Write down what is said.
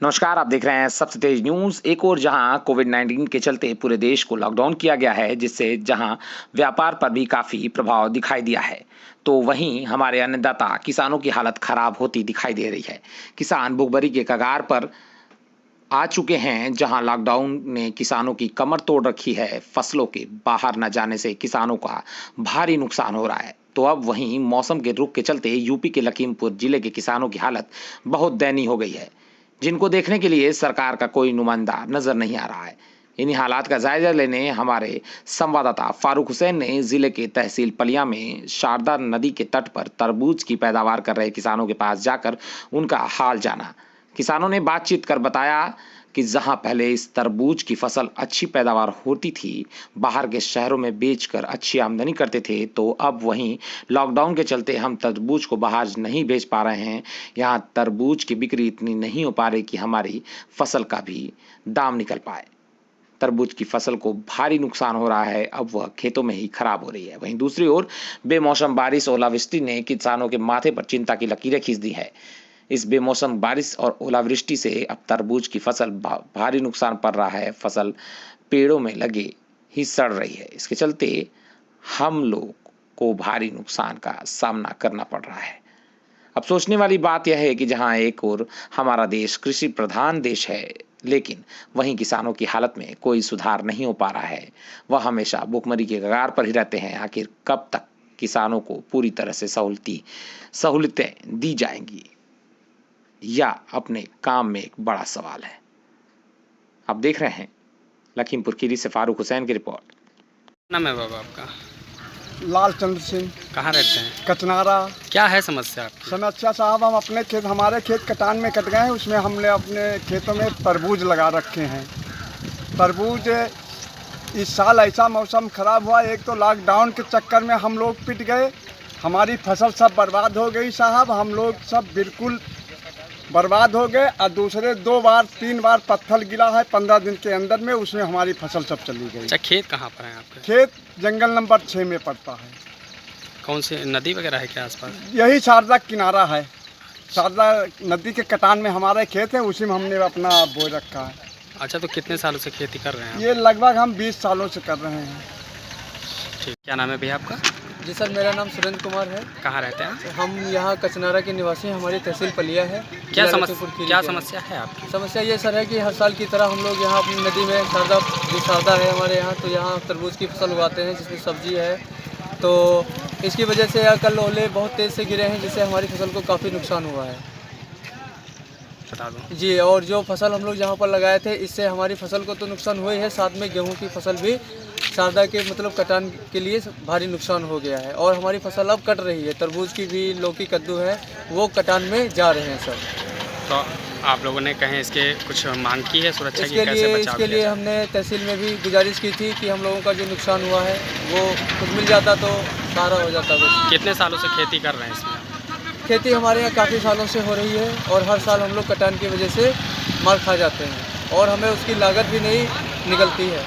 नमस्कार, आप देख रहे हैं सबसे तेज न्यूज़। एक और जहां कोविड-19 के चलते पूरे देश को लॉकडाउन किया गया है, जिससे जहां व्यापार पर भी काफ़ी प्रभाव दिखाई दिया है, तो वहीं हमारे अन्नदाता किसानों की हालत खराब होती दिखाई दे रही है। किसान भुखमरी के कगार पर आ चुके हैं, जहां लॉकडाउन ने किसानों की कमर तोड़ रखी है। फसलों के बाहर न जाने से किसानों का भारी नुकसान हो रहा है। तो अब वहीं मौसम के रुख के चलते यूपी के लखीमपुर जिले के किसानों की हालत बहुत दयनीय हो गई है, जिनको देखने के लिए सरकार का कोई नुमाइंदा नजर नहीं आ रहा है। इन्हीं हालात का जायजा लेने हमारे संवाददाता फारूक हुसैन ने जिले के तहसील पलिया में शारदा नदी के तट पर तरबूज की पैदावार कर रहे किसानों के पास जाकर उनका हाल जाना। किसानों ने बातचीत कर बताया कि जहां पहले इस तरबूज की फसल अच्छी पैदावार होती थी, बाहर के शहरों में बेचकर अच्छी आमदनी करते थे, तो अब वहीं लॉकडाउन के चलते हम तरबूज को बाहर नहीं भेज पा रहे हैं। यहाँ तरबूज की बिक्री इतनी नहीं हो पा रही कि हमारी फसल का भी दाम निकल पाए। तरबूज की फसल को भारी नुकसान हो रहा है, अब वह खेतों में ही खराब हो रही है। वहीं दूसरी ओर बेमौसम बारिश, ओलावृष्टि ने किसानों के माथे पर चिंता की लकीरें खींच दी है। इस बेमौसम बारिश और ओलावृष्टि से अब तरबूज की फसल भारी नुकसान पड़ रहा है। फसल पेड़ों में लगे ही सड़ रही है। इसके चलते हम लोग को भारी नुकसान का सामना करना पड़ रहा है। अब सोचने वाली बात यह है कि जहां एक ओर हमारा देश कृषि प्रधान देश है, लेकिन वहीं किसानों की हालत में कोई सुधार नहीं हो पा रहा है। वह हमेशा भुखमरी के कगार पर ही रहते हैं। आखिर कब तक किसानों को पूरी तरह से सहूलतें दी जाएंगी, या अपने काम में एक बड़ा सवाल है। आप देख रहे हैं लखीमपुर खीरी से फारूक हुसैन की रिपोर्ट। नाम है बाबा आपका? लालचंद्र सिंह। कहाँ रहते हैं? कचनारा। क्या है समस्या आपकी? समस्या साहब, हम अपने खेत, हमारे खेत कटान में कट गए हैं, उसमें हमने अपने खेतों में तरबूज लगा रखे हैं। तरबूज इस साल ऐसा मौसम ख़राब हुआ, एक तो लॉकडाउन के चक्कर में हम लोग पिट गए, हमारी फसल सब बर्बाद हो गई साहब। हम लोग सब बिल्कुल बर्बाद हो गए, और दूसरे 2 बार 3 बार पत्थर गिरा है 15 दिन के अंदर में, उसमें हमारी फसल सब चली गई। अच्छा, खेत कहाँ पर है आपके? खेत जंगल नंबर 6 में पड़ता है। कौन सी नदी वगैरह है क्या आसपास? यही शारदा किनारा है। शारदा नदी के कटान में हमारे खेत है, उसी में हमने अपना बो रखा है। अच्छा, तो कितने सालों से खेती कर रहे हैं आप? ये लगभग हम 20 सालों से कर रहे हैं। ठीक, क्या नाम है भैया आपका? जी सर, मेरा नाम सुरेंद्र कुमार है। कहाँ रहते हैं? हम यहाँ कचनारा के निवासी हैं, हमारी तहसील पलिया है। क्या समस्या है आपकी? समस्या ये सर है कि हर साल की तरह हम लोग यहाँ अपनी नदी में शारदा है हमारे यहाँ, तो यहाँ तरबूज की फसल उगाते हैं, जिसमें सब्जी है। तो इसकी वजह से कल ओले बहुत तेज़ से गिरे हैं, जिससे हमारी फसल को काफ़ी नुकसान हुआ है। बता दो जी, और जो फसल हम लोग जहाँ पर लगाए थे, इससे हमारी फसल को तो नुकसान हुआ ही है, साथ में गेहूँ की फसल भी शारदा के कटान के लिए भारी नुकसान हो गया है। और हमारी फसल अब कट रही है, तरबूज की भी, लौकी, कद्दू है, वो कटान में जा रहे हैं सर। तो आप लोगों ने कहीं इसके कुछ मांग की है सुरक्षा की? इसके लिए हमने तहसील में भी गुजारिश की थी कि हम लोगों का जो नुकसान हुआ है वो कुछ मिल जाता तो सहारा हो जाता कुछ। कितने सालों से खेती कर रहे हैं इसमें? खेती हमारे यहाँ काफ़ी सालों से हो रही है, और हर साल हम लोग कटान की वजह से मार खा जाते हैं, और हमें उसकी लागत भी नहीं निकलती है।